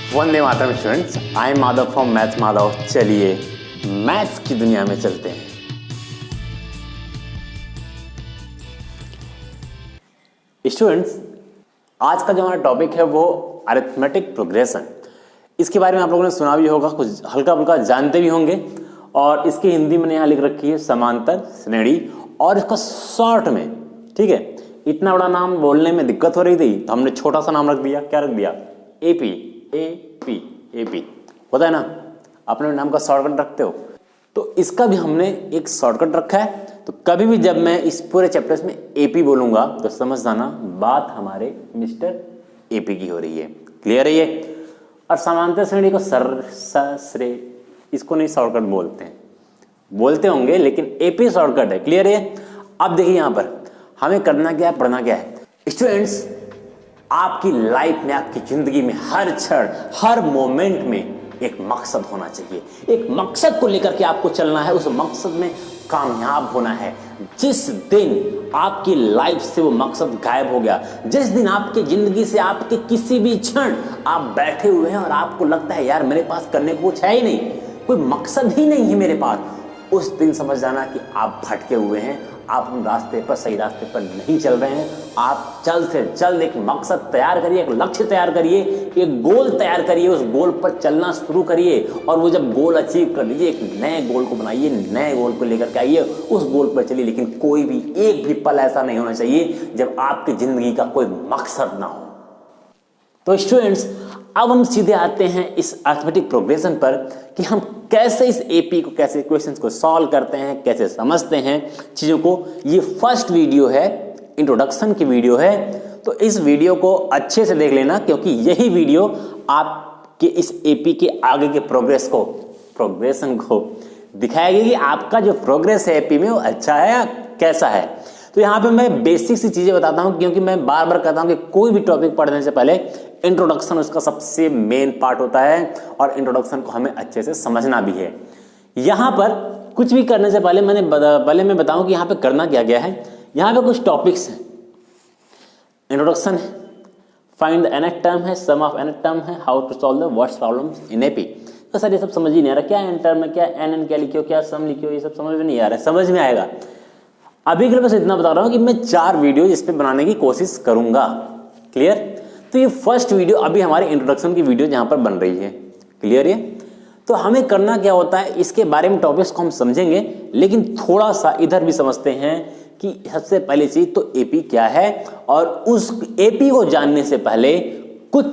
Vande Mataram students, I am Madhav from maths Madhav. चलिए maths की दुनिया में चलते हैं। स्टूडेंट्स, आज का जो हमारा टॉपिक है वो अरिथमेटिक प्रोग्रेशन। इसके बारे में आप लोगों ने सुना भी होगा, कुछ हल्का फुल्का जानते भी होंगे। और इसकी हिंदी में यहाँ लिख रखी है समांतर श्रेणी, और इसका शॉर्ट में, ठीक है, इतना बड़ा नाम बोलने में दिक्कत हो रही थी तो हमने छोटा सा नाम रख दिया। क्या रख दिया? एपी। एपी एपी होता है ना, अपने नाम का शॉर्टकट रखते हो, तो इसका भी हमने एक शॉर्टकट रखा है। तो कभी भी जब मैं इस पूरे चैप्टर्स में एपी बोलूंगा तो समझ जाना बात हमारे मिस्टर एपी की हो रही है। क्लियर है ये? और समांतर श्रेणी को श्रे इसको नहीं शॉर्टकट बोलते हैं, बोलते होंगे, लेकिन एपी शॉर्टकट है। क्लियर है? अब देखिए यहां पर हमें करना क्या है, पढ़ना क्या है। स्टूडेंट्स, आपकी लाइफ में, आपकी जिंदगी में हर क्षण, हर मोमेंट में एक मकसद होना चाहिए। एक मकसद को लेकर के आपको चलना है, उस मकसद में कामयाब होना है। जिस दिन आपकी लाइफ से वो मकसद गायब हो गया, जिस दिन आपकी जिंदगी से, आपके किसी भी क्षण आप बैठे हुए हैं और आपको लगता है यार मेरे पास करने को कुछ है ही नहीं, कोई मकसद ही नहीं है मेरे पास, उस दिन समझ जाना कि आप भटके हुए हैं, आप उन रास्ते पर, सही रास्ते पर नहीं चल रहे हैं। आप जल्द से जल्द एक मकसद तैयार करिए, एक लक्ष्य तैयार करिए, एक गोल तैयार करिए, उस गोल पर चलना शुरू करिए। और वो जब गोल अचीव कर लीजिए, एक नए गोल को बनाइए, नए गोल को लेकर के आइए, उस गोल पर चलिए। लेकिन कोई भी एक भी पल ऐसा नहीं होना चाहिए जब आपकी जिंदगी का कोई मकसद ना हो। तो स्टूडेंट्स, अब हम सीधे आते हैं इस अरिथमेटिक प्रोग्रेशन पर कि हम कैसे इस एपी को, कैसे क्वेश्चंस को सॉल्व करते हैं, कैसे समझते हैं चीजों को। ये फर्स्ट वीडियो है, इंट्रोडक्शन की वीडियो है, तो इस वीडियो को अच्छे से देख लेना, क्योंकि यही वीडियो आपके इस एपी के आगे के प्रोग्रेशन को दिखाएगी कि आपका जो प्रोग्रेस है एपी में वो अच्छा है या कैसा है। तो यहाँ पे मैं बेसिक सी चीजें बताता हूँ, क्योंकि मैं बार बार कहता हूँ कि कोई भी टॉपिक पढ़ने से पहले इंट्रोडक्शन उसका सबसे मेन पार्ट होता है, और इंट्रोडक्शन को हमें अच्छे से समझना भी है। यहाँ पर कुछ भी करने से पहले मैं बताऊं कि यहाँ पे करना क्या क्या है। यहाँ पे कुछ टॉपिक्स हैं, इंट्रोडक्शन है, फाइंड द nth टर्म है, सम ऑफ nth टर्म है, how to solve the words problems in AP. तो सर ये सब समझ ही नहीं आ रहा, क्या n टर्म है, क्या n क्या लिखियो, क्या सम लिखियो, ये सब समझ में नहीं आ रहा है। समझ में आएगा। अभी के लिए बस इतना बता रहा हूँ कि मैं 4 वीडियो इस पे बनाने की कोशिश करूंगा। क्लियर? तो ये फर्स्ट वीडियो अभी हमारे इंट्रोडक्शन की वीडियो जहां पर बन रही है। क्लियर है? तो हमें करना क्या होता है, इसके बारे में टॉपिक्स को हम समझेंगे, लेकिन थोड़ा सा इधर भी समझते हैं कि सबसे पहली चीज तो एपी क्या है, और उस एपी को जानने से पहले कुछ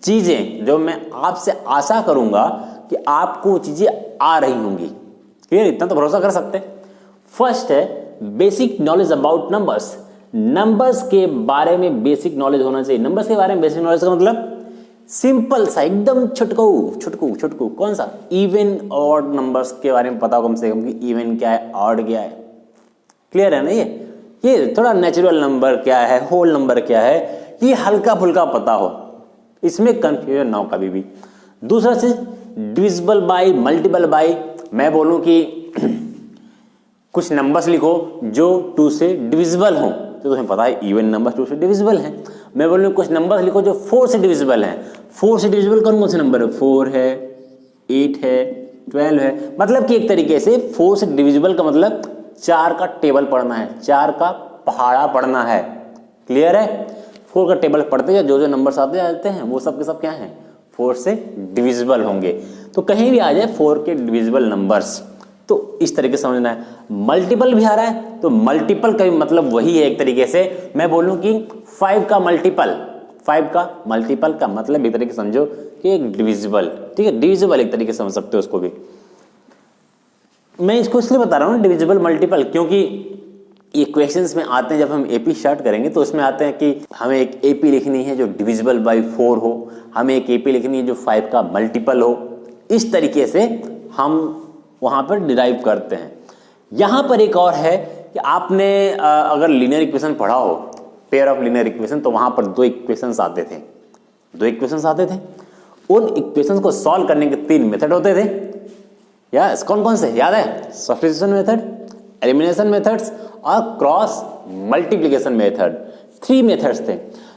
चीजें जो मैं आपसे आशा करूंगा कि आपको चीजें आ रही होंगी। क्लियर? इतना तो भरोसा कर सकते हैं। फर्स्ट है basic knowledge about numbers. Numbers के बारे में बेसिक नॉलेज होना चाहिए। नंबर्स के बारे में बेसिक नॉलेज का मतलब सिंपल सा, एकदम छुटकू कौन सा? इवन ऑड नंबर्स के बारे में पता हो कम से कम, कि इवन क्या है, ऑड क्या है। क्लियर है ना? ये थोड़ा नेचुरल नंबर क्या है, होल नंबर क्या है, ये हल्का फुल्का पता हो, इसमें कंफ्यूजन ना हो कभी भी। दूसरा चीज डिविजिबल बाय, मल्टीपल बाय। मैं बोलूं कि कुछ नंबर्स लिखो जो 2 से डिविजिबल हो, तो तुम्हें पता है इवन नंबर 2 से डिविजिबल हैं। मैं बोल रहा हूँ कुछ नंबर्स लिखो जो 4 से डिविजिबल हैं। 4 से डिविजिबल कौन कौन से नंबर है? 4 है, 8 है, 12 है। मतलब कि एक तरीके से 4 से डिविजिबल का मतलब 4 का टेबल पढ़ना है, 4 का पहाड़ा पढ़ना है। क्लियर है? 4 का टेबल पढ़ते हैं, जो जो नंबर्स आते जाते हैं वो सब के सब क्या हैं? 4 से डिविजिबल होंगे। तो कहीं भी आ जाए 4 के डिविजिबल नंबर्स, तो इस तरीके से समझना है। मल्टीपल भी आ रहा है, तो मल्टीपल का भी मतलब वही है एक तरीके से। मैं बोलूं कि 5 का मल्टीपल का मतलब एक तरीके से समझो कि एक डिविजिबल। ठीक है? डिविजिबल एक तरीके से समझ सकते हो उसको भी। मैं इसको इसलिए बता रहा हूं डिविजिबल मल्टीपल, क्योंकि ये क्वेश्चंस में आते हैं। जब हम एपी स्टार्ट करेंगे तो उसमें आते हैं कि हमें एक एपी लिखनी है जो डिविजिबल बाय 4 हो, हमें एक एपी लिखनी है जो 5 का मल्टीपल हो। इस तरीके से हम वहां पर डिराइव करते हैं। यहां पर एक और है कि आपने अगर लीनियर इक्वेशन पढ़ा हो, पेयर ऑफ लीनियर इक्वेशन, तो वहां पर 2 इक्वेशंस आते थे। उन इक्वेशंस को सॉल्व करने के 3 मेथड होते थे। यस, कौन कौन से याद है? सब्स्टिट्यूशन मेथड, एलिमिनेशन मेथड्स और क्रॉस मल्टीप्लिकेशन मेथड। 3 मेथड्स थे।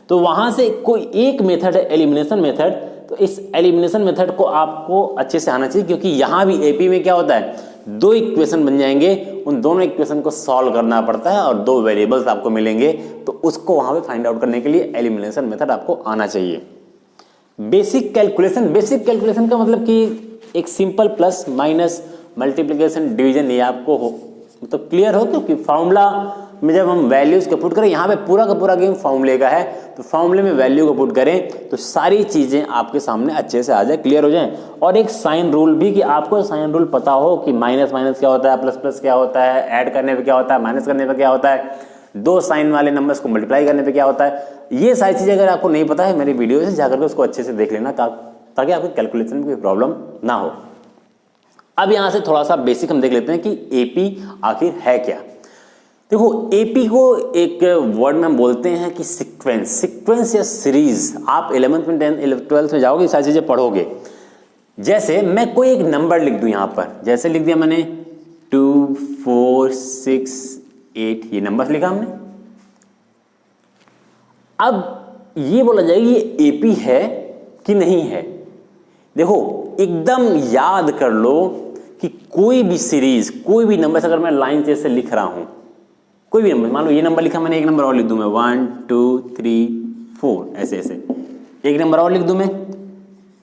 तो वहां से कोई एक मेथड है एलिमिनेशन मेथड, तो इस एलिमिनेशन मेथड को आपको अच्छे से आना चाहिए, क्योंकि यहाँ भी एपी में क्या होता है, दो इक्वेशन बन जाएंगे, उन दोनों इक्वेशन को सॉल्व करना पड़ता है और दो वेरिएबल्स आपको मिलेंगे, तो उसको वहाँ पे फाइंड आउट करने के लिए एलिमिनेशन मेथड आपको आना चाहिए। बेसिक कैलकुलेशन का मतलब कि एक simple plus minus multiplication division, ये आपको हो तो क्लियर हो, क्योंकि फॉर्मूला में जब हम वैल्यूज को पुट करें, यहाँ पे पूरा का पूरा गेम फॉर्मूले का है, तो फॉर्मूले में वैल्यू को पुट करें तो सारी चीजें आपके सामने अच्छे से आ जाए, क्लियर हो जाए। और एक साइन रूल भी, कि आपको साइन रूल पता हो कि माइनस माइनस क्या होता है, प्लस प्लस क्या होता है, ऐड करने पे क्या होता है, माइनस करने पे क्या होता है, दो साइन वाले नंबर्स को मल्टीप्लाई करने पे क्या होता है। ये सारी चीजें अगर आपको नहीं पता है, मेरी वीडियो से जाकर के उसको अच्छे से देख लेना, ताकि आपको कैलकुलेशन में कोई प्रॉब्लम ना हो। अब यहां से थोड़ा सा बेसिक हम देख लेते हैं कि एपी आखिर है क्या। देखो, एपी को एक वर्ड में हम बोलते हैं कि सीक्वेंस या सीरीज। आप 11th में 10th 12th में जाओगे, सारी चीजें पढ़ोगे। जैसे मैं कोई एक नंबर लिख दूं यहां पर, जैसे लिख दिया मैंने 2 4 6 8, ये नंबर लिखा हमने। अब ये बोला जाएगा ये एपी है कि नहीं है। देखो, एकदम याद कर लो कि कोई भी सीरीज, कोई भी नंबर, अगर मैं लाइन जैसे लिख रहा हूं, कोई भी नंबर, मान लो ये नंबर लिखा मैंने, एक नंबर और लिख दूं मैं 1 2 3 4, ऐसे ऐसे एक नंबर और लिख दूं मैं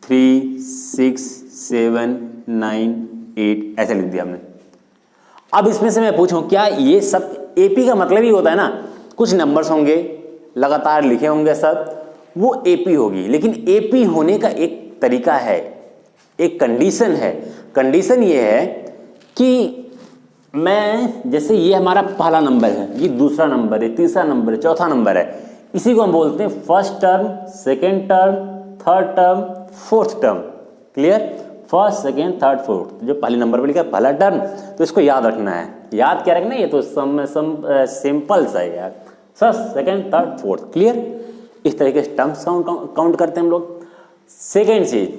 3 6 7 9 8, ऐसे लिख दिया हमने। अब इसमें से मैं पूछूं, क्या ये सब एपी का मतलब ही होता है ना, कुछ नंबर्स होंगे लगातार लिखे होंगे सब, वो एपी होगी। लेकिन एपी होने का एक तरीका है, एक कंडीशन है। कंडीशन ये है कि मैं, जैसे ये हमारा पहला नंबर है, ये दूसरा नंबर है, तीसरा नंबर है, चौथा नंबर है, इसी को हम बोलते हैं first term, second term, third term, fourth term. Clear? First second third fourth, जो पहले नंबर पर लिखा है पहला टर्म, तो इसको याद रखना है। याद क्या रखना है, ये तो सिंपल सा है यार, first second third fourth. Clear? इस तरीके से टर्म्स काउंट करते हैं हम लोग। सेकेंड चीज,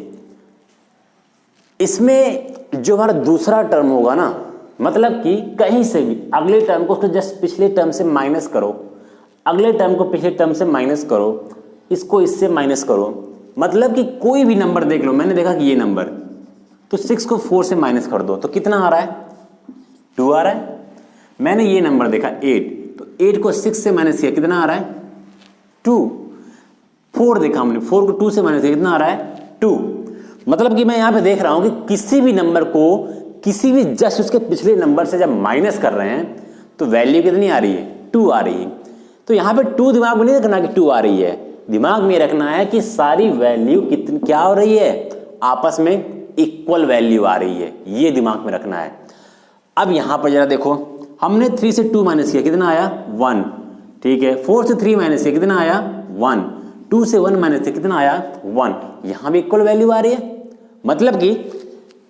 इसमें जो हमारा दूसरा टर्म होगा ना, मतलब कि कहीं से भी अगले टर्म को जस्ट पिछले टर्म से माइनस करो, अगले टर्म को पिछले टर्म से माइनस करो, इसको इससे माइनस करो। मतलब कि कोई भी नंबर देख लो, मैंने देखा कि ये नंबर, तो 6 को 4 से माइनस कर दो तो कितना आ रहा है, 2 आ रहा है। मैंने ये नंबर देखा 8, तो 8 को 6 से माइनस किया, कितना आ रहा है, 2। 4 देखा हमने, 4 को 2 से माइनस किया, कितना आ रहा है, 2। मतलब कि मैं यहां पे देख रहा हूं कि किसी भी नंबर को किसी भी जस्ट उसके पिछले नंबर से जब माइनस कर रहे हैं तो वैल्यू कितनी आ रही है, 2 आ रही है। तो यहां पे 2 दिमाग में नहीं रखना कि 2 आ रही है, दिमाग में रखना है कि सारी वैल्यू कितनी क्या हो रही है, आपस में इक्वल वैल्यू आ रही है, ये दिमाग में रखना है। अब यहां पर जरा देखो, हमने 3 से 2 माइनस किया, कितना आया, 1। ठीक है, 4 से 3 माइनस किया, कितना आया, 1। 2 से 1 माइनस किया, कितना आया, 1। यहां भी इक्वल वैल्यू आ रही है। मतलब कि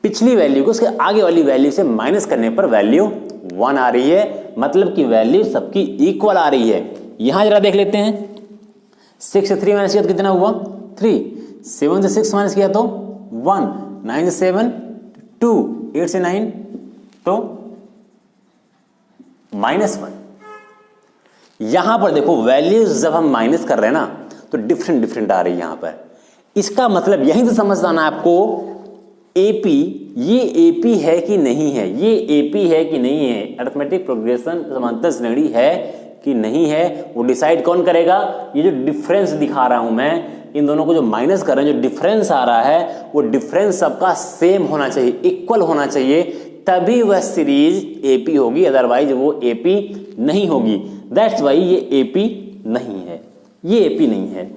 पिछली वैल्यू को उसके आगे वाली वैल्यू से माइनस करने पर वैल्यू 1 आ रही है, मतलब कि वैल्यू सबकी इक्वल आ रही है। यहां जरा देख लेते हैं, 6 से 3 माइनस किया तो कितना हुआ, 3। 7 से 6 माइनस किया तो 1। 9 से 7 2, 8 से 9 तो -1। यहां पर देखो वैल्यूज जब हम माइनस कर रहे हैं ना, तो डिफरेंट आ रही है यहां पर। इसका मतलब यहीं से समझ आना है आपको, एपी, ये एपी है कि नहीं है, ये एपी है कि नहीं है, अरिथमेटिक प्रोग्रेशन समांतर श्रेणी है कि नहीं है, वो डिसाइड कौन करेगा। ये जो डिफरेंस दिखा रहा हूं मैं, इन दोनों को जो माइनस कर रहे हैं, जो डिफरेंस आ रहा है, वो डिफरेंस सबका सेम होना चाहिए, इक्वल होना चाहिए, तभी वह सीरीज एपी होगी, अदरवाइज वो एपी नहीं होगी। दैट्स वाई ये एपी नहीं है, ये एपी नहीं है।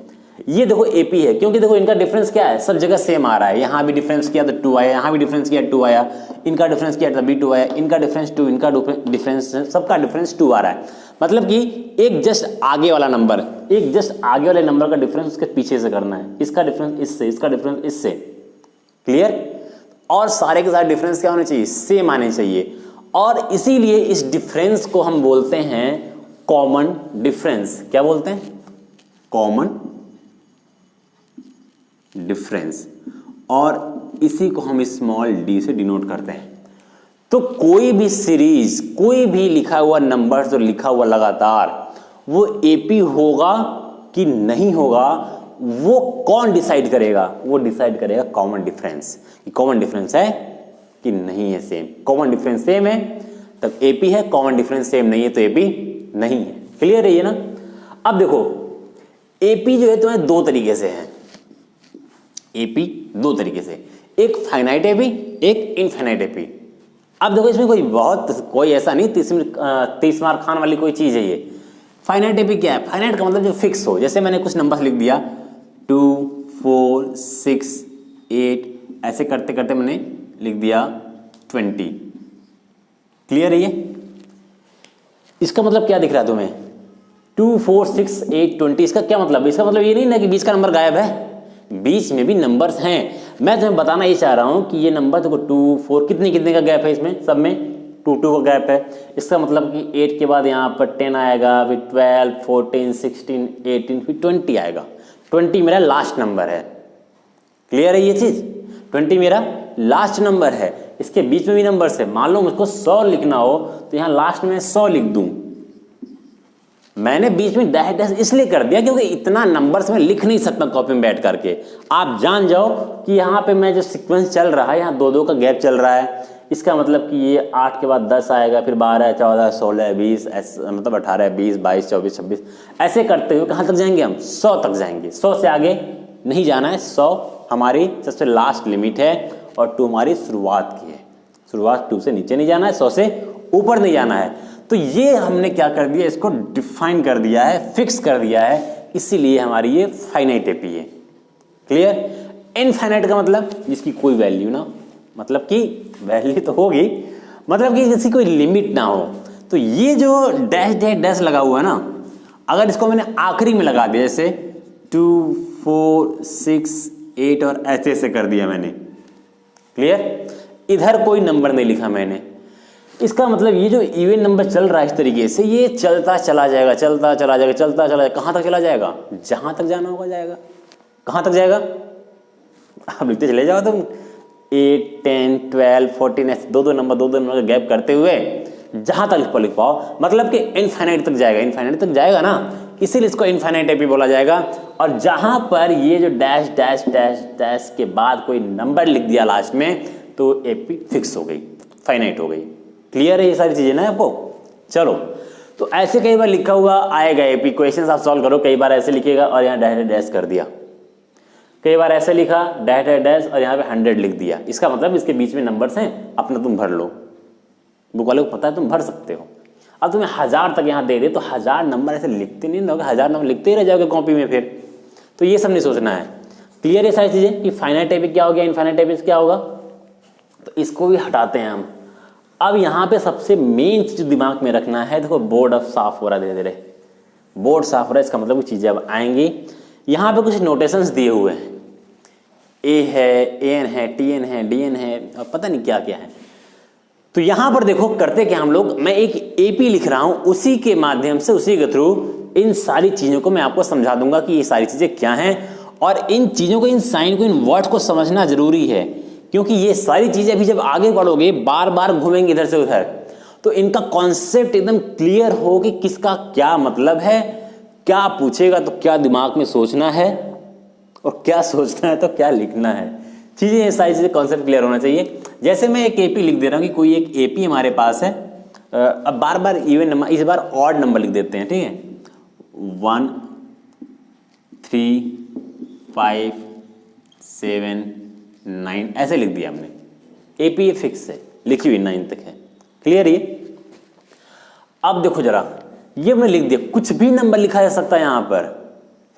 ये देखो एपी है, क्योंकि देखो इनका डिफरेंस क्या है, सब जगह सेम आ रहा है। यहां भी डिफरेंस किया तो 2 आया, यहां भी डिफरेंस किया 2 आया, इनका डिफरेंस किया तभी 2 आया, इनका डिफरेंस 2, इनका डिफरेंस, सबका डिफरेंस 2 आ रहा है। मतलब कि एक जस्ट आगे वाला नंबर, एक जस्ट आगे वाले नंबर का डिफरेंस उसके पीछे से करना है, इसका डिफरेंस इससे, इसका डिफरेंस इससे। क्लियर? और सारे के सारे डिफरेंस क्या होने चाहिए, सेम आने चाहिए। और इसीलिए इस डिफरेंस को हम बोलते हैं कॉमन डिफरेंस। क्या बोलते हैं, कॉमन डिफरेंस, और इसी को हम स्मॉल डी से डिनोट करते हैं। तो कोई भी सीरीज, कोई भी लिखा हुआ नंबर जो लिखा हुआ लगातार, वो एपी होगा कि नहीं होगा, वो कौन डिसाइड करेगा? वो डिसाइड करेगा कॉमन डिफरेंस, कि कॉमन डिफरेंस है कि नहीं है सेम। कॉमन डिफरेंस सेम है तब एपी है, कॉमन डिफरेंस सेम नहीं है तो एपी नहीं है। क्लियर है ये ना? अब देखो एपी जो है तुम्हें दो तरीके से है, एपी दो तरीके से, एक फाइनाइट एपी, एक इनफाइनाइट एपी। अब देखो इसमें कोई ऐसा नहीं 30 मार्क खान वाली कोई चीज है ये। फाइनाइट एपी क्या है? फाइनाइट का मतलब जो फिक्स हो, जैसे मैंने कुछ नंबर लिख दिया 2 4 6 8, ऐसे करते करते मैंने लिख दिया 20। क्लियर है ये? इसका मतलब क्या दिख रहा है तुम्हें? 2 4 6 8 20, इसका क्या मतलब? इसका मतलब ये नहीं ना कि बीच का नंबर गायब है, बीच में भी नंबर्स हैं। मैं तुम्हें बताना ये चाह रहा हूं कि ये नंबर देखो 2 4 कितने का गैप है इसमें, सब में 2 2 का गैप है। इसका मतलब कि 8 के बाद यहाँ पर 10 आएगा, फिर 12 14 16 18 फिर 20 आएगा। 20 मेरा लास्ट नंबर है। क्लियर है ये चीज? 20 मेरा लास्ट नंबर है। इसके बीच में भी नंबर्स है। मान लो मुझको 100 लिखना हो तो यहाँ लास्ट में 100 लिख दूं। मैंने बीच में डैश डैश इसलिए कर दिया क्योंकि इतना नंबर्स में लिख नहीं सकता कॉपी में बैठ करके। आप जान जाओ कि यहाँ पे मैं जो सीक्वेंस चल रहा है, यहाँ 2 2 का गैप चल रहा है। इसका मतलब कि ये 8 के बाद 10 आएगा, फिर 12 14 16 20, मतलब 18 20 22 24 26, ऐसे करते हुए कहाँ तक जाएंगे हम? 100 तक जाएंगे। 100 से आगे नहीं जाना है। 100 हमारी सबसे लास्ट लिमिट है और 2 हमारी शुरुआत की है। शुरुआत 2 से नीचे नहीं जाना है, 100 से ऊपर नहीं जाना है। तो ये हमने क्या कर दिया, इसको डिफाइन कर दिया है, फिक्स कर दिया है, इसीलिए हमारी ये फाइनाइट एपी है। क्लियर? इनफाइनाइट का मतलब जिसकी कोई वैल्यू ना, मतलब कि वैल्यू तो होगी, मतलब कि जिसकी कोई लिमिट ना हो। तो ये जो डैश डैश डैश लगा हुआ है ना, अगर इसको मैंने आखिरी में लगा दिया, जैसे 2 4 6 8 और ऐसे कर दिया मैंने। क्लियर? इधर कोई नंबर नहीं लिखा मैंने। इसका मतलब ये जो इवन नंबर चल रहा है इस तरीके से, ये चलता चला जाएगा, चलता चला जाएगा, चलता चला जाएगा। कहाँ तक चला जाएगा? जहां तक जाना होगा जाएगा। कहाँ तक जाएगा? आप लिखते चले जाओ तुम 8 10 12 14, ऐसे 2 2 नंबर का गैप करते हुए जहां तक लिख पाओ, मतलब कि इनफाइनाइट तक जाएगा। इनफाइनाइट तक जाएगा ना, इसीलिए इसको इनफाइनाइट एपी बोला जाएगा। और जहां पर ये जो डैश डैश डैश डैश के बाद कोई नंबर लिख दिया लास्ट में, तो एपी फिक्स हो गई, फाइनाइट हो गई। क्लियर है ये सारी चीजें ना आपको? चलो, तो ऐसे कई बार लिखा हुआ आएगा एपी। क्वेश्चंस आप सॉल्व करो, कई बार ऐसे लिखेगा और यहाँ डैश डैश कर दिया, कई बार ऐसे लिखा डैश डैश और यहाँ पे 100 लिख दिया। इसका मतलब इसके बीच में नंबर्स हैं, अपना तुम भर लो। बुक वाले को पता है तुम भर सकते हो। अब तुम्हें 1000 तक यहाँ दे दे तो 1000 नंबर ऐसे लिखते नहीं रहोगे, 1000 नंबर लिखते ही रह जाओगे कॉपी में फिर। तो ये सब नहीं सोचना है। क्लियर है सारी चीजें कि फाइनाइट एपी क्या हो गया, इनफाइनाइट एपी क्या होगा? तो इसको भी हटाते हैं हम। अब यहाँ पे सबसे मेन चीज दिमाग में रखना है, देखो बोर्ड अब साफ हो रहा है धीरे धीरे, बोर्ड साफ हो रहा है। इसका मतलब कुछ चीजें अब आएंगी। यहाँ पे कुछ नोटेशंस दिए हुए हैं, ए है, एन है, टीएन है, डीएन है और पता नहीं क्या क्या है। तो यहां पर देखो करते क्या हम लोग, मैं एक एपी लिख रहा हूं, उसी के माध्यम से, उसी के थ्रू इन सारी चीजों को मैं आपको समझा दूंगा कि ये सारी चीजें क्या हैं। और इन चीजों को, इन साइन को, इन वर्ड्स को समझना जरूरी है, क्योंकि ये सारी चीजें अभी जब आगे बढ़ोगे बार बार घूमेंगे इधर से उधर, तो इनका कॉन्सेप्ट एकदम क्लियर हो कि किसका क्या मतलब है, क्या पूछेगा तो क्या दिमाग में सोचना है और क्या सोचना है तो क्या लिखना है। चीजें, ये सारी चीजें कॉन्सेप्ट क्लियर होना चाहिए। जैसे मैं एक एपी लिख दे रहा हूं कि कोई एक एपी हमारे पास है। अब बार बार इवन नंबर, इस बार ऑड नंबर लिख देते हैं, ठीक है? 1 3 5 7 9 ऐसे लिख दिया हमने। एपी फिक्स है, लिखी हुई 9 तक है। क्लियर? ये अब देखो जरा, ये हमने लिख दिया, कुछ भी नंबर लिखा जा सकता है यहां पर।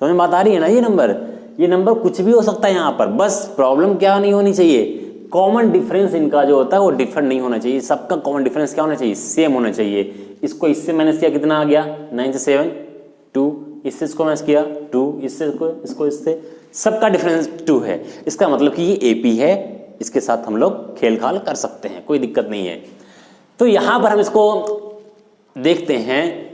समझ में बात आ रही है ना? ये नंबर कुछ भी हो सकता है यहां पर। बस प्रॉब्लम क्या नहीं होनी चाहिए, कॉमन डिफरेंस इनका जो होता है वो डिफरेंट नहीं होना चाहिए। सबका कॉमन डिफरेंस क्या होना चाहिए? सेम होना चाहिए। इसको इससे माइनस किया, कितना आ गया? 9 से 7 2, इससे इसको माइनस किया 2, इससे इसको इससे, सबका डिफरेंस 2 है। इसका मतलब कि ये एपी है, इसके साथ हम लोग खेल खाल कर सकते हैं, कोई दिक्कत नहीं है। तो यहां पर हम इसको देखते हैं।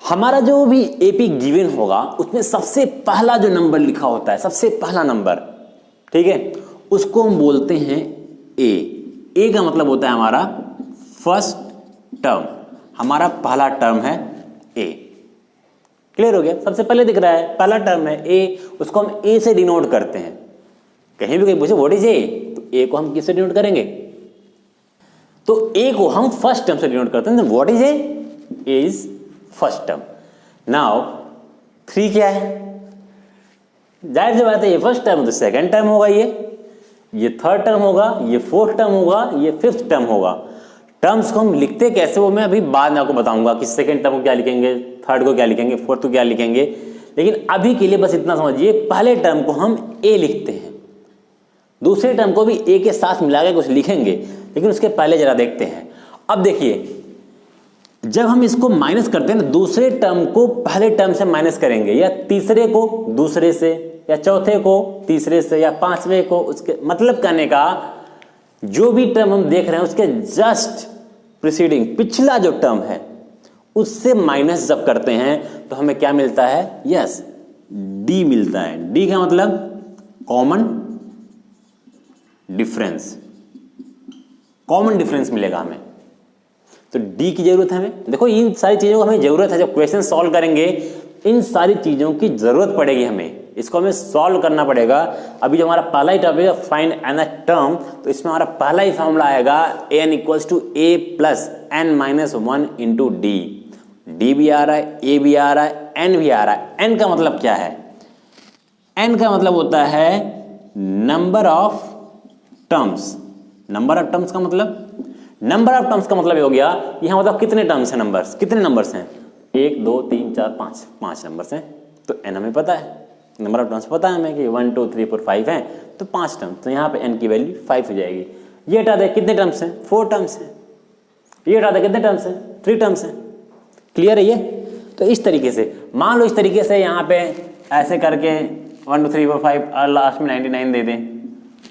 हमारा जो भी एपी गिवन होगा उसमें सबसे पहला जो नंबर लिखा होता है, सबसे पहला नंबर, ठीक है, उसको हम बोलते हैं ए। ए का मतलब होता है हमारा फर्स्ट टर्म, हमारा पहला टर्म है ए। क्लियर हो गया? सबसे पहले दिख रहा है, पहला टर्म है ए, उसको हम ए से डिनोट करते हैं। कहीं भी कहीं पूछे व्हाट इज ए, तो ए को हम किससे डिनोट करेंगे? तो ए को हम फर्स्ट टर्म से डिनोट करते हैं। What is a? A is first term. Now 3 क्या है? जाहिर सी बात है, ये फर्स्ट टर्म तो सेकंड टर्म होगा, ये थर्ड टर्म होगा, ये फोर्थ टर्म होगा, ये फिफ्थ टर्म होगा। टर्म्स को हम लिखते कैसे वो मैं अभी बाद में आपको बताऊंगा कि सेकंड टर्म को क्या लिखेंगे, थर्ड को क्या लिखेंगे, फोर्थ को क्या लिखेंगे। लेकिन अभी के लिए बस इतना समझिए, पहले टर्म को हम ए लिखते हैं, दूसरे टर्म को भी ए के साथ मिला के कुछ लिखेंगे, लेकिन उसके पहले जरा देखते हैं। अब देखिए, जब हम इसको माइनस करते हैं ना, दूसरे टर्म को पहले टर्म से माइनस करेंगे, या तीसरे को दूसरे से, या चौथे को तीसरे से, या पांचवें को उसके, मतलब कहने का जो भी टर्म हम देख रहे हैं उसके जस्ट प्रीसीडिंग पिछला जो टर्म है उससे माइनस जब करते हैं तो हमें क्या मिलता है? यस, डी मिलता है। डी का मतलब कॉमन डिफरेंस, कॉमन डिफरेंस मिलेगा हमें। तो डी की जरूरत है हमें। देखो, इन सारी चीजों को हमें जरूरत है। जब क्वेश्चन सॉल्व करेंगे इन सारी चीजों की जरूरत पड़ेगी हमें, इसको हमें सॉल्व करना पड़ेगा। अभी जो हमारा पहला ही टॉपिक है फाइंड एन टर्म, तो इसमें हमारा पहला ही फॉर्मूला आएगा N equals to A plus N minus 1 into D. D भी आ रहा है, ए भी आ रहा है, एन भी आ रहा है। एन का मतलब क्या है? एन का मतलब होता है number of terms. Number of terms का मतलब, नंबर ऑफ टर्म्स का मतलब ये हो गया, यहां मतलब कितने टर्म्स हैं, नंबर्स कितने नंबर्स हैं? 1 2 3 4 5, 5 नंबर्स हैं। तो एन हमें पता है, नंबर ऑफ टर्म्स पता है हमें कि 1 2 3 4 5 हैं, तो 5 टर्म्स। तो यहाँ पे एन की वैल्यू 5 हो जाएगी। ये हटा दे, कितने टर्म्स हैं? 4 टर्म्स हैं। ये हटा दे, कितने टर्म्स हैं? 3 टर्म्स हैं। क्लियर है ये? तो इस तरीके से मान लो, इस तरीके से यहाँ पे ऐसे करके 1 2 3 4 5 और लास्ट में 99 दे दें,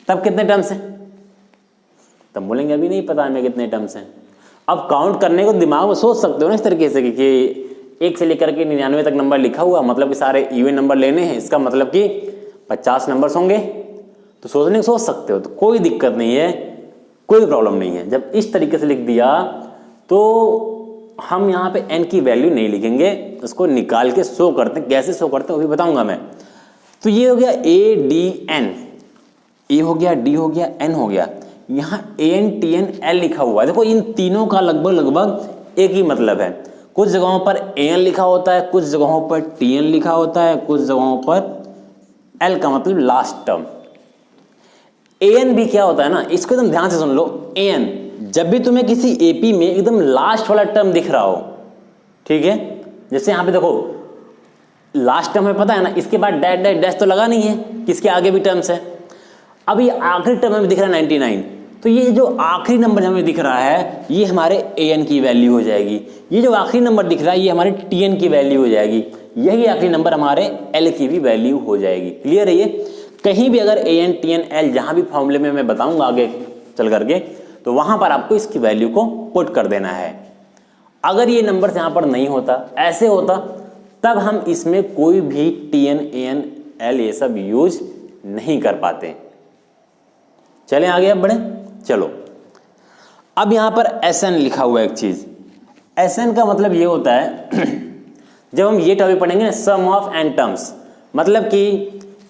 तब कितने टर्म्स हैं? तब बोलेंगे अभी नहीं पता हमें कितने टर्म्स हैं। अब काउंट करने को दिमाग में सोच सकते हो ना इस तरीके से कि 1 से लेकर के 99 तक नंबर लिखा हुआ, मतलब कि सारे इवन नंबर लेने हैं, इसका मतलब कि 50 नंबर्स होंगे। तो सोचने को सोच सकते हो, तो कोई दिक्कत नहीं है, कोई प्रॉब्लम नहीं है। जब इस तरीके से लिख दिया तो हम यहाँ पे n की वैल्यू नहीं लिखेंगे, उसको निकाल के शो करते हैं। कैसे शो करते हैं वो भी बताऊंगा मैं। तो ये हो गया ए डी एन, ए हो गया, डी हो गया, एन हो गया। यहाँ A N T N L लिखा हुआ है। देखो, इन तीनों का लगभग एक ही मतलब है। कुछ जगहों पर ए एन लिखा होता है, कुछ जगहों पर टी एन लिखा होता है, कुछ जगहों पर एल का मतलब लास्ट टर्म। ए एन भी क्या होता है ना, इसको एकदम ध्यान से सुन लो। ए एन, जब भी तुम्हें किसी एपी में एकदम लास्ट वाला टर्म दिख रहा हो, ठीक है, जैसे यहाँ पे देखो लास्ट टर्म है, पता है ना, इसके बाद डैश डैश डैश तो लगा नहीं है, किसके आगे भी टर्म्स है। अब ये आखिरी टर्म हमें दिख रहा है 99, तो ये जो आखिरी नंबर हमें दिख रहा है ये हमारे ए एन की वैल्यू हो जाएगी। ये जो आखिरी नंबर दिख रहा है ये हमारे टी एन की वैल्यू हो जाएगी। यही आखिरी नंबर हमारे एल की भी वैल्यू हो जाएगी। क्लियर है ये? कहीं भी अगर A N T N L जहां भी फॉर्मूले में मैं बताऊंगा आगे चल करके, तो वहां पर आपको इसकी वैल्यू को पुट कर देना है। अगर ये नंबर यहां पर नहीं होता, ऐसे होता, तब हम इसमें कोई भी T N A N L ये सब यूज नहीं कर पाते। चलें आगे अब बढ़े। चलो, अब यहां पर एस एन लिखा हुआ है एक चीज। एस एन का मतलब ये होता है जब हम ये टॉपिक पढ़ेंगे ना, सम ऑफ एन टर्म्स, मतलब कि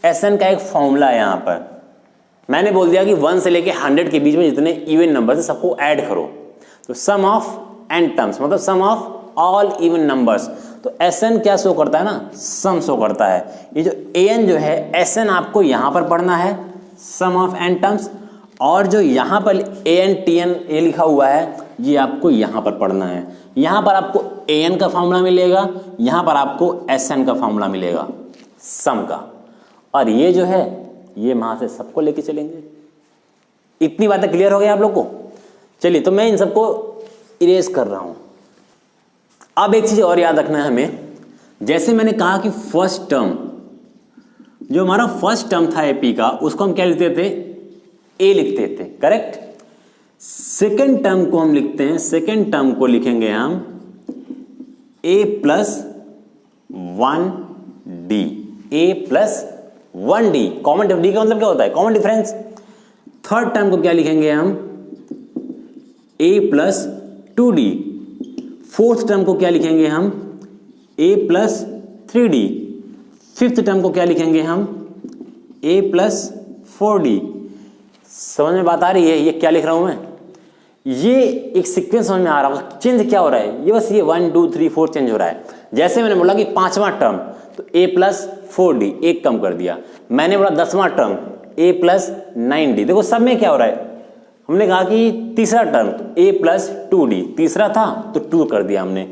एस एन का एक फॉर्मूला है। यहां पर मैंने बोल दिया कि 1 से लेके 100 के बीच में जितने इवन नंबर है सबको ऐड करो, तो सम ऑफ एन टर्म्स मतलब सम ऑफ ऑल इवन नंबर्स। तो एस एन क्या शो करता है ना, सम शो करता है। ये जो ए एन जो है, एस एन आपको यहां पर पढ़ना है, सम ऑफ एन टर्म्स, और जो यहां पर ए एन टी एन ए लिखा हुआ है ये आपको यहां पर पढ़ना है। यहां पर आपको ए एन का फॉर्मूला मिलेगा, यहां पर आपको एस एन का फॉर्मूला मिलेगा सम का, और ये जो है ये वहां से सबको लेके चलेंगे। इतनी बातें क्लियर हो गई आप लोग को? चलिए, तो मैं इन सबको इरेज कर रहा हूं। अब एक चीज और याद रखना है हमें, जैसे मैंने कहा कि फर्स्ट टर्म, जो हमारा फर्स्ट टर्म था एपी का, उसको हम क्या लिखते थे, ए लिखते थे, करेक्ट। सेकेंड टर्म को हम लिखते हैं, सेकेंड टर्म को लिखेंगे हम ए प्लस 1 डी, ए प्लस 1 डी। कॉमन डी का मतलब क्या होता है, कॉमन डिफरेंस। थर्ड टर्म को क्या लिखेंगे हम, ए प्लस 2 डी। फोर्थ टर्म को क्या लिखेंगे हम, ए प्लस 3d। फिफ्थ टर्म को क्या लिखेंगे हम, a प्लस 4d। समझ में बात आ रही है ये क्या लिख रहा हूं मैं, ये एक सीक्वेंस समझ में आ रहा होगा। चेंज क्या हो रहा है, ये बस ये 1 2 3 4 चेंज हो रहा है। जैसे मैंने बोला कि पांचवा टर्म तो a प्लस 4d, एक कम कर दिया। मैंने बोला 10वां टर्म a प्लस 9d। देखो सब में क्या हो रहा है, हमने कहा कि तीसरा टर्म a प्लस 2d, तीसरा था तो 2 कर दिया हमने।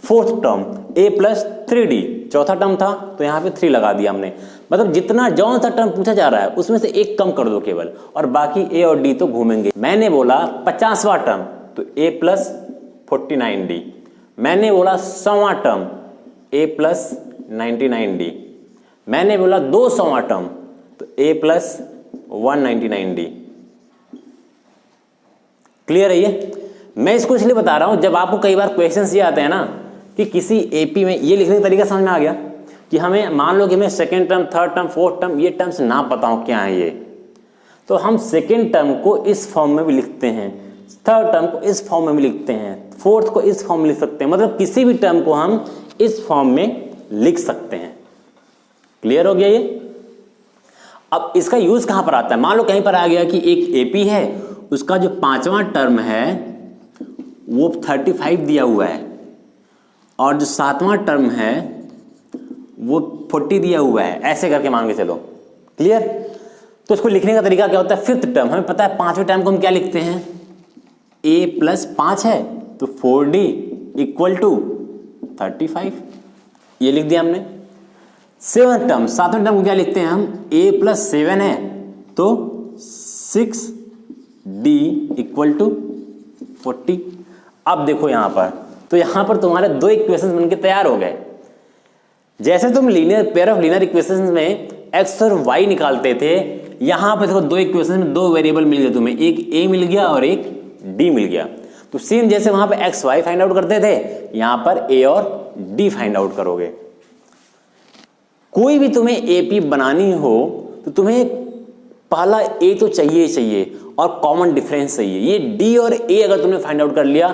Fourth term a plus 3d, चौथा टर्म था तो यहाँ पे 3 लगा दिया हमने। मतलब जितना जौन सा टर्म पूछा जा रहा है उसमें से एक कम कर दो केवल, और बाकी a और d तो घूमेंगे। मैंने बोला 50वां टर्म तो a प्लस 49d। मैंने बोला 100वां टर्म a प्लस 99d। मैंने बोला 200वां टर्म तो a प्लस 199d। क्लियर है ये? मैं इसको इसलिए बता रहा हूं, जब आपको कई बार क्वेश्चंस ये आते हैं ना कि किसी एपी में, ये लिखने का तरीका समझ में आ गया कि हमें मान लो कि हमें second term, third term, fourth term ये टर्म्स ना पता हो क्या है ये, तो हम सेकेंड टर्म को इस फॉर्म में भी लिखते हैं, थर्ड टर्म को इस फॉर्म में भी लिखते हैं, फोर्थ को इस फॉर्म में लिख सकते हैं। मतलब किसी भी टर्म को हम इस फॉर्म में लिख सकते हैं। क्लियर हो गया ये? अब इसका यूज कहां पर आता है, मान लो कहीं पर आ गया कि एक एपी है, उसका जो पांचवा टर्म है वो 35 दिया हुआ है, और जो सातवां टर्म है वो 40 दिया हुआ है, ऐसे करके मान के चलो। क्लियर? तो इसको लिखने का तरीका क्या होता है, फिफ्थ टर्म, हमें पता है पांचवें टर्म को हम क्या लिखते हैं, a प्लस 5 है तो 4d इक्वल टू 35, ये लिख दिया हमने। सेवंथ टर्म, सातवें टर्म को क्या लिखते हैं हम, a प्लस 7 है तो 6d इक्वल टू 40। अब देखो यहां पर, तो यहां पर तुम्हारे दो इक्वेशंस बनके तैयार हो गए। जैसे तुम linear pair of linear equations में x और y निकालते थे, यहां पर देखो दो इक्वेशंस में दो वेरिएबल मिल गए तुम्हें, एक a मिल गया और एक d मिल गया। तो सेम जैसे वहां पे x y फाइंड आउट करते थे, यहां पर a और d फाइंड आउट करोगे। कोई भी तुम्हें एपी बनानी हो तो तुम्हें पहला a तो चाहिए ही चाहिए, और कॉमन डिफरेंस चाहिए। ये d और a अगर तुमने फाइंड आउट कर लिया,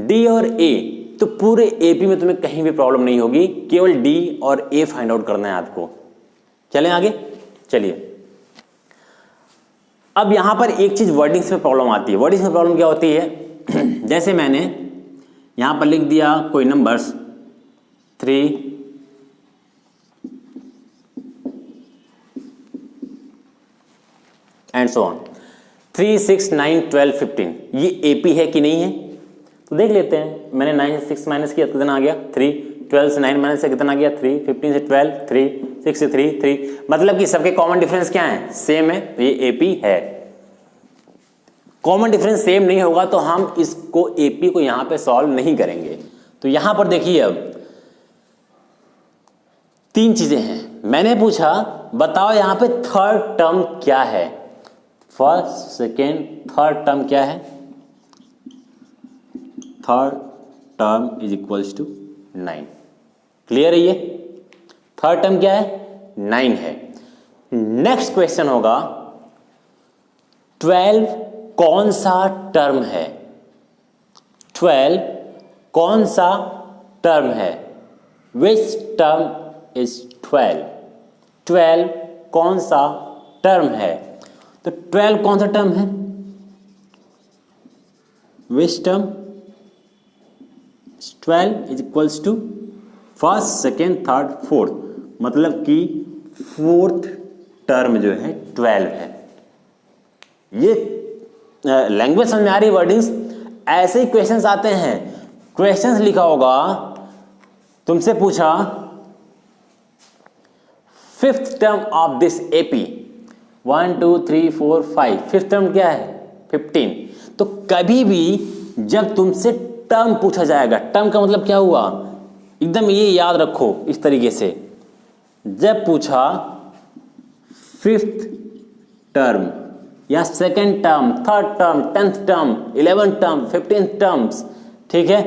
d और a, तो पूरे एपी में तुम्हें कहीं भी प्रॉब्लम नहीं होगी, केवल d और a फाइंड आउट करना है आपको। चलें आगे, चलिए। अब यहां पर एक चीज वर्डिंग्स में प्रॉब्लम आती है। वर्डिंग्स में प्रॉब्लम क्या होती है, जैसे मैंने यहां पर लिख दिया कोई नंबर्स 3 एंड सो ऑन, 3 6 9 12 15, ये एपी है कि नहीं है तो देख लेते हैं। मैंने 9 से 6 माइनस किया तो कितना आ गया 3, 12 से 9 माइनस से कितना आ गया 3, 15 से 12 3, 6 से 3 3, मतलब कि सबके कॉमन डिफरेंस क्या है, सेम है, तो ये एपी है। कॉमन डिफरेंस सेम नहीं होगा तो हम इसको एपी को यहां पे सॉल्व नहीं करेंगे। तो यहां पर देखिए, अब तीन चीजें हैं। मैंने पूछा बताओ यहां पे थर्ड टर्म क्या है, फर्स्ट सेकेंड थर्ड टर्म क्या है, third term is equals to 9। Clear है ये? थर्ड टर्म क्या है, 9 है। नेक्स्ट क्वेश्चन होगा 12 कौन सा टर्म है, 12 कौन सा टर्म है, विच टर्म इज 12, 12 कौन सा टर्म है। तो 12 कौन सा टर्म है, which term, 12 is equals to first second third fourth, मतलब कि फोर्थ टर्म जो है 12 है। ये लैंग्वेज समझ में आ रही है, वर्डिंग्स ऐसे ही क्वेश्चंस आते हैं। क्वेश्चंस लिखा होगा, तुमसे पूछा fifth term of this AP, 1 2 3 4 5, fifth term क्या है 15। तो कभी भी जब तुमसे टर्म पूछा जाएगा, टर्म का मतलब क्या हुआ, एकदम ये याद रखो इस तरीके से, जब पूछा फिफ्थ टर्म या second term, third term, 10th term, 11th term, 15th terms, ठीक है,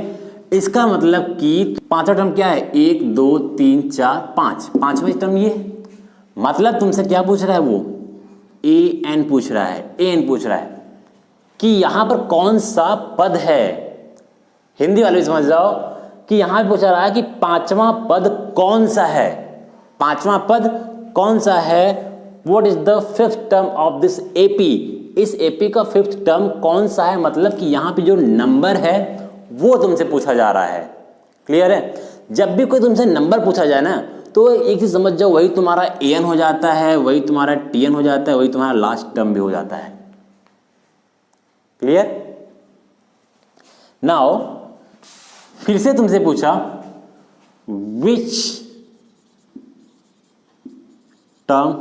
इसका मतलब कि पांचवा टर्म क्या है, 1 2 3 4 5, पांचवा टर्म ये, मतलब तुमसे क्या पूछ रहा है वो, ए एन पूछ रहा है, ए एन पूछ रहा है कि यहां पर कौन सा पद है। हिंदी वाले समझ जाओ कि यहां पे पूछा रहा है कि पांचवा पद कौन सा है, पांचवा पद कौन सा है, what is the fifth term of this AP, इस एपी का फिफ्थ टर्म कौन सा है, मतलब कि यहां पे जो नंबर है वो तुमसे पूछा जा रहा है। क्लियर है? जब भी कोई तुमसे नंबर पूछा जाए ना तो एक चीज समझ जाओ, वही तुम्हारा एन हो जाता है, वही तुम्हारा टीएन हो जाता है, वही तुम्हारा लास्ट टर्म भी हो जाता है। क्लियर? नाउ फिर से तुमसे पूछा विच टर्म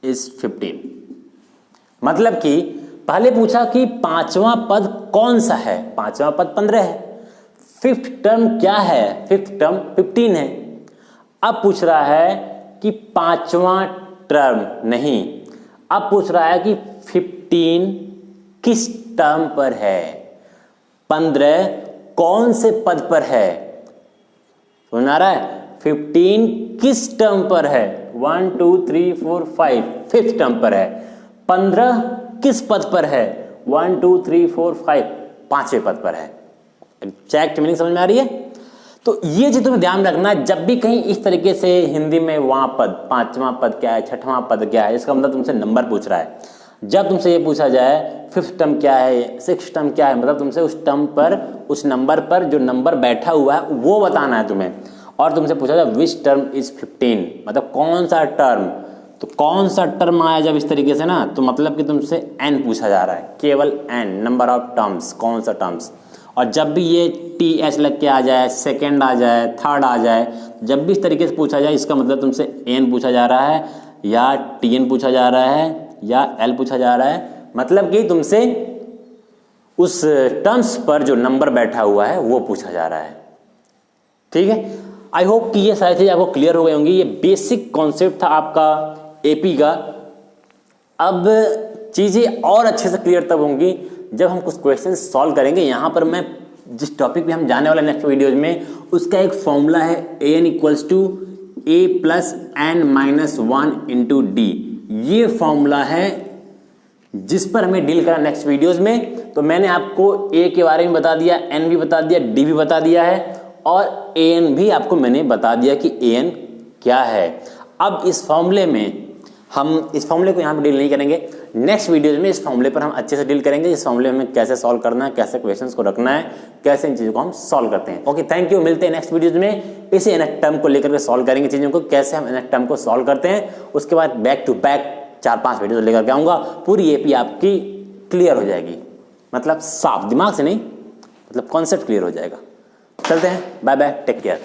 इज 15, मतलब कि पहले पूछा कि पांचवा पद कौन सा है, पांचवा पद 15 है, फिफ्थ टर्म क्या है, फिफ्थ टर्म 15 है। अब पूछ रहा है कि पांचवा टर्म नहीं, अब पूछ रहा है कि 15 किस टर्म पर है, 15 कौन से पद पर है, समझ आ रहा है? 15 किस टर्म पर है, 1 2 3 4 5 फिफ्थ टर्म पर है। 15 किस पद पर है, 1 2 3 4 5 पांचवें पद पर है। एग्जैक्ट मीनिंग समझ में आ रही है? तो ये चीज तुम्हें ध्यान रखना, जब भी कहीं इस तरीके से हिंदी में वहां पद, पांचवा पद क्या है, छठवां पद क्या है, इसका मतलब तुमसे नंबर पूछ रहा है। जब तुमसे ये पूछा जाए फिफ्थ टर्म क्या है, सिक्स टर्म क्या है, मतलब तुमसे उस टर्म पर, उस नंबर पर जो नंबर बैठा हुआ है वो बताना है तुम्हें। और तुमसे पूछा जाए विच टर्म इज 15, मतलब कौन सा टर्म, तो कौन सा टर्म आया जब इस तरीके से ना, तो मतलब कि तुमसे एन पूछा जा रहा है, केवल एन, नंबर ऑफ टर्म्स, कौन सा टर्म्स। और जब भी ये टी एच लग के आ जाए, सेकेंड आ जाए, थर्ड आ जाए, जब भी इस तरीके से पूछा जाए, इसका मतलब तुमसे एन पूछा जा रहा है या टी एन पूछा जा रहा है या एल पूछा जा रहा है, मतलब कि तुमसे उस टर्म्स पर जो नंबर बैठा हुआ है वो पूछा जा रहा है। ठीक है? आई होप कि ये सारी चीजें आपको क्लियर हो गई होंगी। ये बेसिक कॉन्सेप्ट था आपका एपी का। अब चीजें और अच्छे से क्लियर तब होंगी जब हम कुछ क्वेश्चन सॉल्व करेंगे। यहां पर मैं जिस टॉपिक पे हम जाने वाले नेक्स्ट वीडियोज में, उसका एक फॉर्मूला है an equals to a plus n minus 1 into D. ये फॉर्मूला है जिस पर हमें डील करना नेक्स्ट वीडियोज में। तो मैंने आपको a के बारे में बता दिया, n भी बता दिया, d भी बता दिया है, और an भी आपको मैंने बता दिया कि an क्या है। अब इस फॉर्मूले में हम इस फॉर्मूले को यहाँ पे डील नहीं करेंगे, नेक्स्ट वीडियोज में इस फॉर्मूले पर हम अच्छे से डील करेंगे। इस फॉर्मूले में कैसे सॉल्व करना है, कैसे क्वेश्चंस को रखना है, कैसे इन चीज़ों को हम सॉल्व करते हैं। Okay, thank you. मिलते हैं नेक्स्ट वीडियोज में। इसी एनएफ टर्म को लेकर के सॉल्व करेंगे चीज़ों को, कैसे हम एनएफ टर्म को सॉल्व करते हैं। उसके बाद बैक टू बैक 4-5 वीडियो लेकर के आऊँगा। पूरी एपी आपकी क्लियर हो जाएगी, मतलब साफ, दिमाग से नहीं, मतलब कॉन्सेप्ट क्लियर हो जाएगा। चलते हैं, बाय बाय, टेक केयर।